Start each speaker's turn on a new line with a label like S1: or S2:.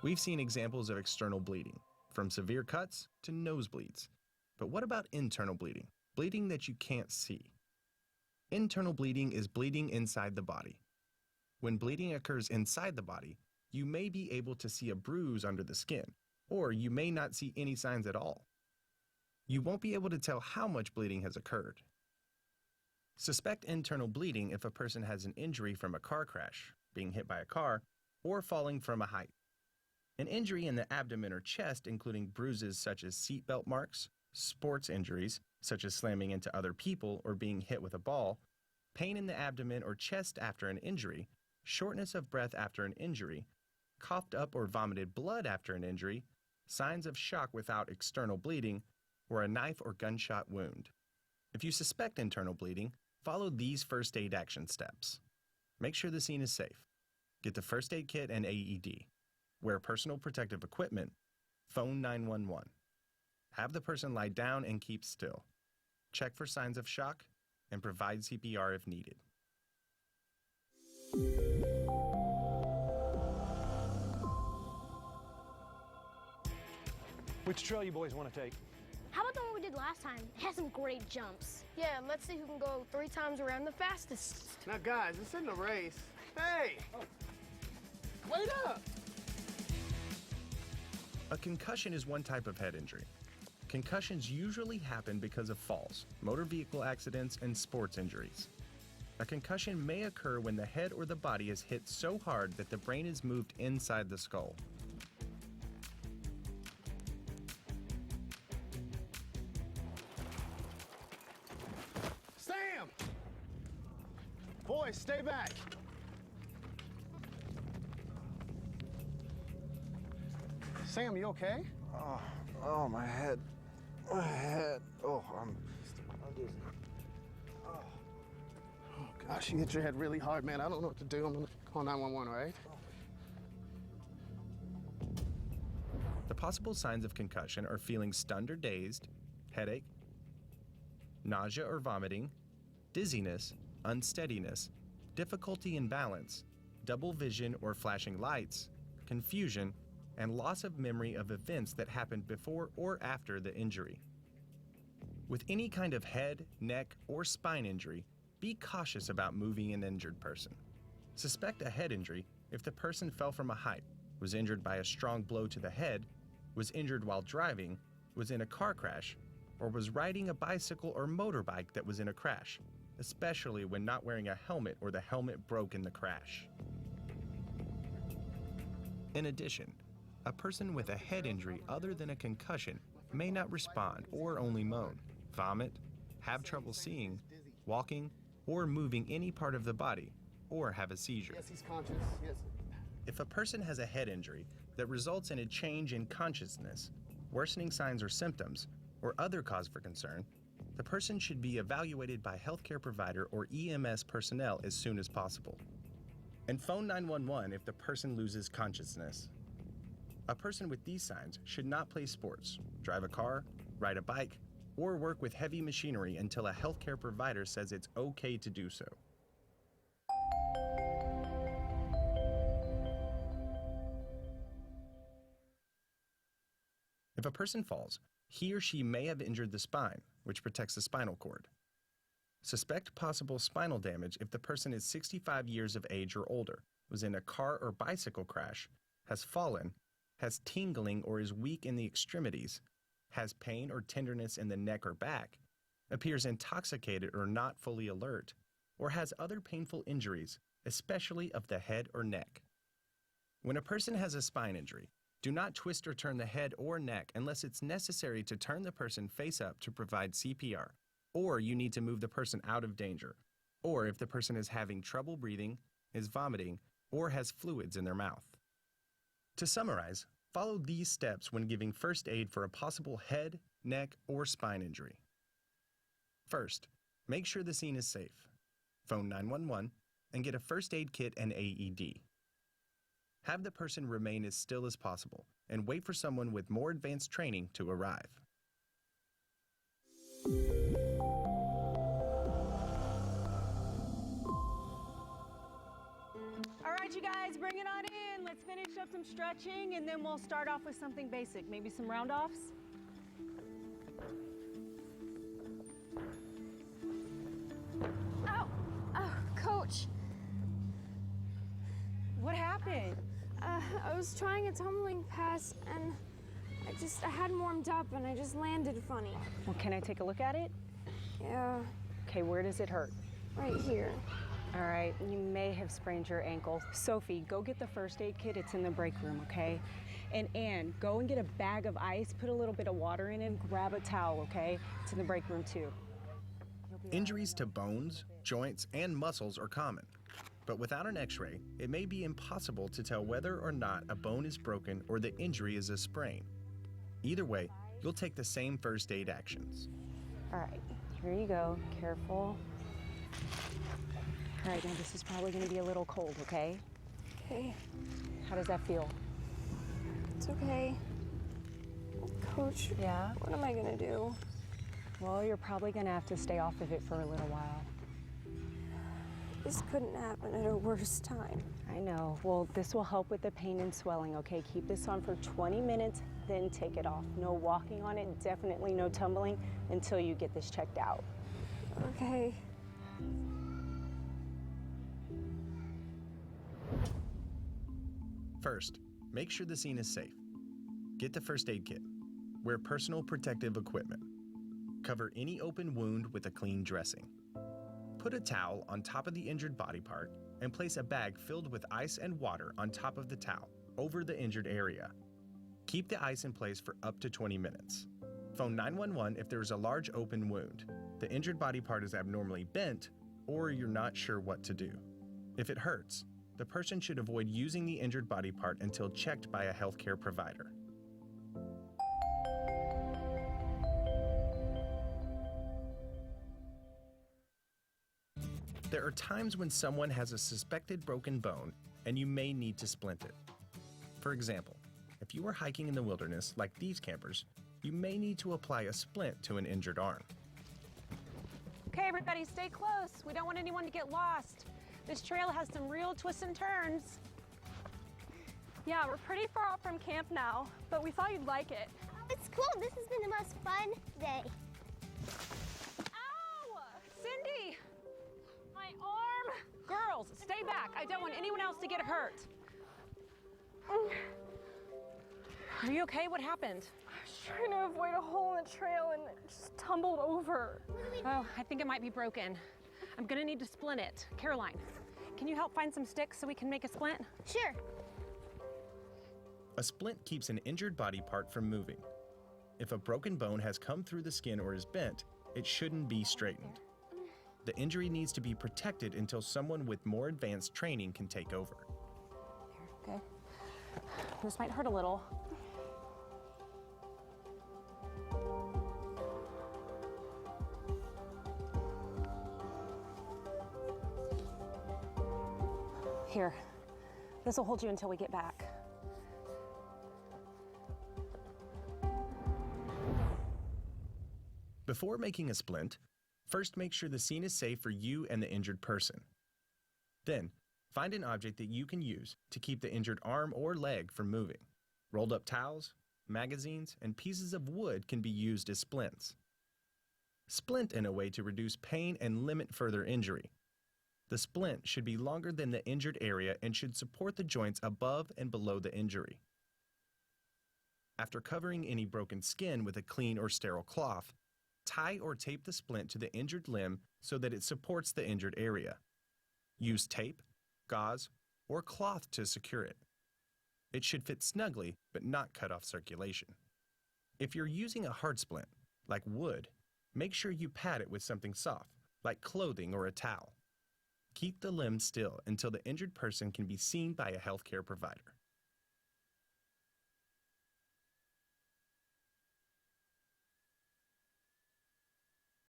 S1: We've seen examples of external bleeding, from severe cuts to nosebleeds. But what about internal bleeding? Bleeding that you can't see. Internal bleeding is bleeding inside the body. When bleeding occurs inside the body, you may be able to see a bruise under the skin, or you may not see any signs at all. You won't be able to tell how much bleeding has occurred. Suspect internal bleeding if a person has an injury from a car crash, being hit by a car, or falling from a height. An injury in the abdomen or chest, including bruises such as seatbelt marks, sports injuries, such as slamming into other people or being hit with a ball, pain in the abdomen or chest after an injury, shortness of breath after an injury, coughed up or vomited blood after an injury, signs of shock without external bleeding, or a knife or gunshot wound. If you suspect internal bleeding, follow these first aid action steps. Make sure the scene is safe. Get the first aid kit and AED. Wear personal protective equipment. Phone 911. Have the person lie down and keep still. Check for signs of shock and provide CPR if needed.
S2: Which trail you boys want to take?
S3: How about the one we did last time? It had some great jumps.
S4: Yeah, let's see who can go 3 times around the fastest.
S5: Now, guys, this isn't a race. Hey! Wait up!
S1: A concussion is one type of head injury. Concussions usually happen because of falls, motor vehicle accidents, and sports injuries. A concussion may occur when the head or the body is hit so hard that the brain is moved inside the skull.
S5: Sam! Boys, stay back. Sam, you okay?
S6: Oh, my head. My head. Oh, I'm just.
S5: Oh, gosh, you hit your head really hard, man. I don't know what to do. I'm gonna call 911, all right?
S1: The possible signs of concussion are feeling stunned or dazed, headache, nausea or vomiting, dizziness, unsteadiness, difficulty in balance, double vision or flashing lights, confusion, and loss of memory of events that happened before or after the injury. With any kind of head, neck, or spine injury, be cautious about moving an injured person. Suspect a head injury if the person fell from a height, was injured by a strong blow to the head, was injured while driving, was in a car crash, or was riding a bicycle or motorbike that was in a crash, especially when not wearing a helmet or the helmet broke in the crash. In addition, a person with a head injury other than a concussion may not respond or only moan, vomit, have trouble seeing, walking, or moving any part of the body, or have a seizure.
S5: Yes, he's conscious. Yes.
S1: If a person has a head injury that results in a change in consciousness, worsening signs or symptoms, or other cause for concern, the person should be evaluated by healthcare provider or EMS personnel as soon as possible. And phone 911 if the person loses consciousness. A person with these signs should not play sports, drive a car, ride a bike, or work with heavy machinery until a healthcare provider says it's okay to do so. If a person falls, he or she may have injured the spine, which protects the spinal cord. Suspect possible spinal damage if the person is 65 years of age or older, was in a car or bicycle crash, has fallen, has tingling or is weak in the extremities, has pain or tenderness in the neck or back, appears intoxicated or not fully alert, or has other painful injuries, especially of the head or neck. When a person has a spine injury, do not twist or turn the head or neck unless it's necessary to turn the person face up to provide CPR, or you need to move the person out of danger, or if the person is having trouble breathing, is vomiting, or has fluids in their mouth. To summarize, follow these steps when giving first aid for a possible head, neck, or spine injury. First, make sure the scene is safe. Phone 911 and get a first aid kit and AED. Have the person remain as still as possible and wait for someone with more advanced training to arrive.
S7: All right, you guys, bring it on in. let's finish up some stretching and then we'll start off with something basic, maybe some round-offs.
S4: Ow! Oh, Coach.
S7: What happened?
S4: I was trying a tumbling pass and I hadn't warmed up and I just landed funny.
S7: Well, can I take a look at it?
S4: Yeah,
S7: Okay, where does it hurt?
S4: right here.
S7: All right, you may have sprained your ankle. Sophie, go get the first aid kit. It's in the break room, okay? And Ann, go and get a bag of ice, put a little bit of water in it, grab a towel, okay? It's in the break room too.
S1: Injuries to bones, joints, and muscles are common. But without an x-ray, it may be impossible to tell whether or not a bone is broken or the injury is a sprain. Either way, you'll take the same first aid actions.
S7: All right, here you go, careful. All right, now this is probably gonna be a little cold, okay?
S4: Okay,
S7: How does that feel?
S4: it's okay. Coach,
S7: Yeah?
S4: what am I gonna do?
S7: Well, you're probably gonna have to stay off of it for a little while.
S4: This couldn't happen at a worse time.
S7: I know. Well, this will help with the pain and swelling, okay? Keep this on for 20 minutes, then take it off. No walking on it, definitely no tumbling until you get this checked out.
S4: Okay.
S1: First, make sure the scene is safe. Get the first aid kit. Wear personal protective equipment. Cover any open wound with a clean dressing. Put a towel on top of the injured body part and place a bag filled with ice and water on top of the towel over the injured area. Keep the ice in place for up to 20 minutes. Phone 911 if there is a large open wound, the injured body part is abnormally bent, or you're not sure what to do. If it hurts, the person should avoid using the injured body part until checked by a healthcare provider. There are times when someone has a suspected broken bone and you may need to splint it. For example, if you are hiking in the wilderness like these campers, you may need to apply a splint to an injured arm.
S8: Okay, everybody, stay close. We don't want anyone to get lost. This trail has some real twists and turns.
S3: Yeah, we're pretty far out from camp now, but we thought you'd like it.
S4: It's cool. This has been the most fun day.
S8: Ow! Cindy! My arm! Girls, stay back. I don't want anyone else to get hurt. Are you okay? What happened?
S3: I was trying to avoid a hole in the trail and it just tumbled over.
S8: Oh, I think it might be broken. I'm gonna need to splint it. Caroline, can you help find some sticks so we can make a splint?
S4: Sure.
S1: A splint keeps an injured body part from moving. If a broken bone has come through the skin or is bent, it shouldn't be straightened. The injury needs to be protected until someone with more advanced training can take over.
S8: Okay. This might hurt a little. Here, this will hold you until we get back.
S1: Before making a splint, first make sure the scene is safe for you and the injured person. Then, find an object that you can use to keep the injured arm or leg from moving. Rolled up towels, magazines, and pieces of wood can be used as splints. Splint in a way to reduce pain and limit further injury. The splint should be longer than the injured area and should support the joints above and below the injury. After covering any broken skin with a clean or sterile cloth, tie or tape the splint to the injured limb so that it supports the injured area. Use tape, gauze, or cloth to secure it. It should fit snugly but not cut off circulation. If you're using a hard splint, like wood, make sure you pad it with something soft, like clothing or a towel. Keep the limb still until the injured person can be seen by a healthcare provider.